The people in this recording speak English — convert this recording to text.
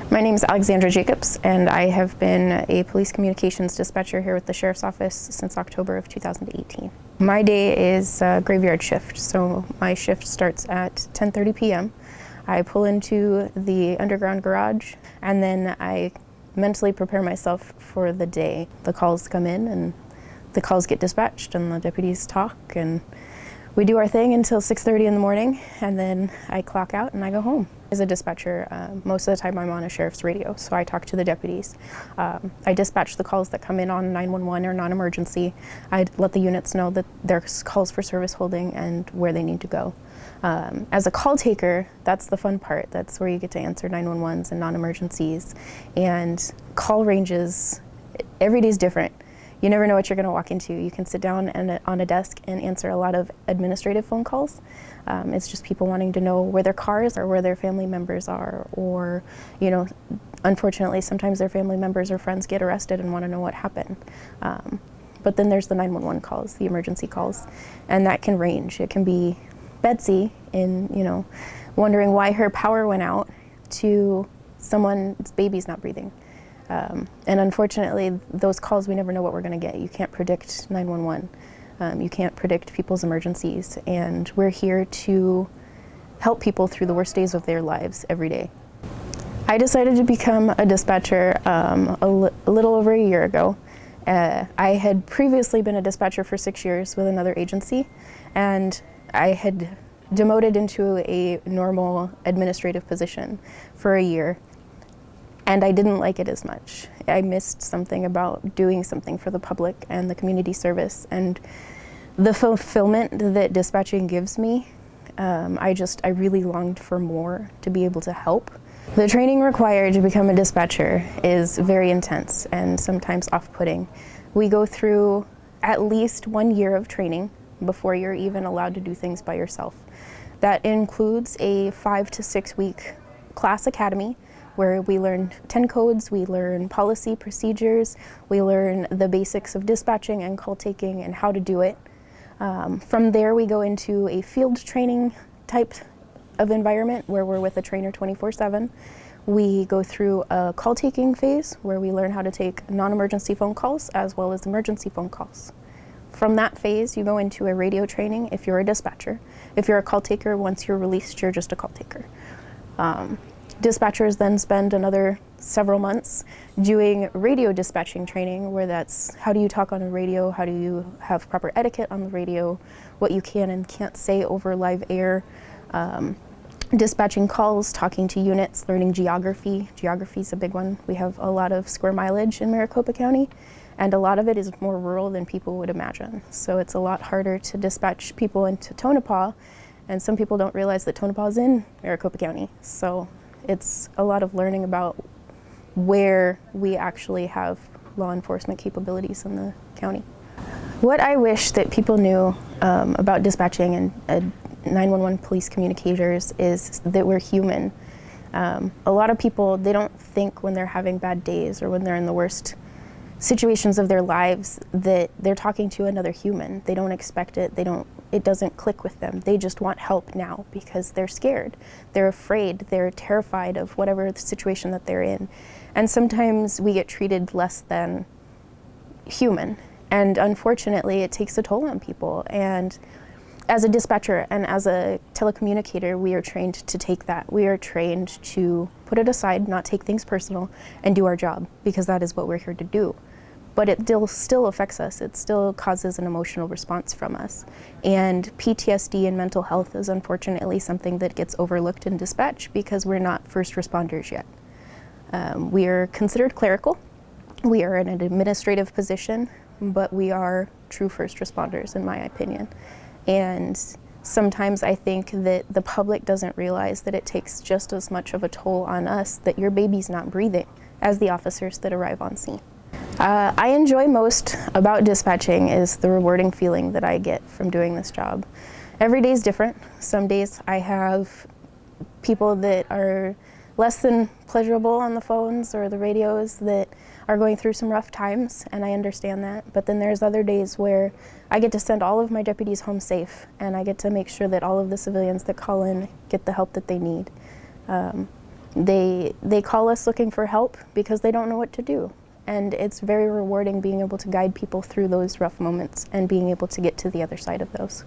My name is Alexandera and I have been a police communications dispatcher here with the Sheriff's Office since October of 2018. My day is a graveyard shift, so my shift starts at 10:30 p.m. I pull into the underground garage and then I mentally prepare myself for the day. The calls come in and the calls get dispatched and the deputies talk and we do our thing until 6:30 in the morning and then I clock out and I go home. As a dispatcher, most of the time I'm on a sheriff's radio, so I talk to the deputies. I dispatch the calls that come in on 911 or non-emergency. I let the units know that there's calls for service holding and where they need to go. As a call taker, that's the fun part. That's where you get to answer 911s and non-emergencies. And call ranges, every day is different. You never know what you're going to walk into. You can sit down on a desk and answer a lot of administrative phone calls. It's just people wanting to know where their cars are, where their family members are, or, you know, unfortunately, sometimes their family members or friends get arrested and want to know what happened. But then there's the 911 calls, the emergency calls, and that can range. It can be Betsy in, wondering why her power went out to someone's baby's not breathing. And unfortunately, those calls, we never know what we're going to get. You can't predict 911. You can't predict people's emergencies. And we're here to help people through the worst days of their lives every day. I decided to become a dispatcher a little over a year ago. I had previously been a dispatcher for 6 years with another agency, and I had demoted into a normal administrative position for a year. And I didn't like it as much. I missed something about doing something for the public and the community service and the fulfillment that dispatching gives me. I really longed for more, to be able to help. The training required to become a dispatcher is very intense and sometimes off-putting. We go through at least 1 year of training before you're even allowed to do things by yourself. That includes a 5 to 6 week class academy where we learn 10 codes, we learn policy procedures, we learn the basics of dispatching and call taking and how to do it. From there we go into a field training type of environment where we're with a trainer 24/7. We go through a call taking phase where we learn how to take non-emergency phone calls as well as emergency phone calls. From that phase you go into a radio training if you're a dispatcher. If you're a call taker, once you're released, you're just a call taker. Dispatchers then spend another several months doing radio dispatching training, where that's how do you talk on a radio, how do you have proper etiquette on the radio, what you can and can't say over live air, dispatching calls, talking to units, learning geography. Geography is a big one. We have a lot of square mileage in Maricopa County, and a lot of it is more rural than people would imagine. So it's a lot harder to dispatch people into Tonopah, and some people don't realize that Tonopah is in Maricopa County. So it's a lot of learning about where we actually have law enforcement capabilities in the county. What I wish that people knew about dispatching and 911 police communicators is that we're human. A lot of people, they don't think when they're having bad days or when they're in the worst situations of their lives that they're talking to another human. They don't expect it. It doesn't click with them. They just want help now because they're scared. They're afraid. They're terrified of whatever the situation that they're in. And sometimes we get treated less than human. And unfortunately, it takes a toll on people. And as a dispatcher and as a telecommunicator, we are trained to take that. We are trained to put it aside, not take things personal, and do our job, because that is what we're here to do. But it still affects us. It still causes an emotional response from us. And PTSD and mental health is unfortunately something that gets overlooked in dispatch because we're not first responders yet. We are considered clerical. We are in an administrative position, but we are true first responders, in my opinion. And sometimes I think that the public doesn't realize that it takes just as much of a toll on us that your baby's not breathing as the officers that arrive on scene. I enjoy most about dispatching is the rewarding feeling that I get from doing this job. Every day is different. Some days I have people that are less than pleasurable on the phones or the radios that are going through some rough times, and I understand that. But then there's other days where I get to send all of my deputies home safe, and I get to make sure that all of the civilians that call in get the help that they need. They call us looking for help because they don't know what to do. And it's very rewarding being able to guide people through those rough moments and being able to get to the other side of those.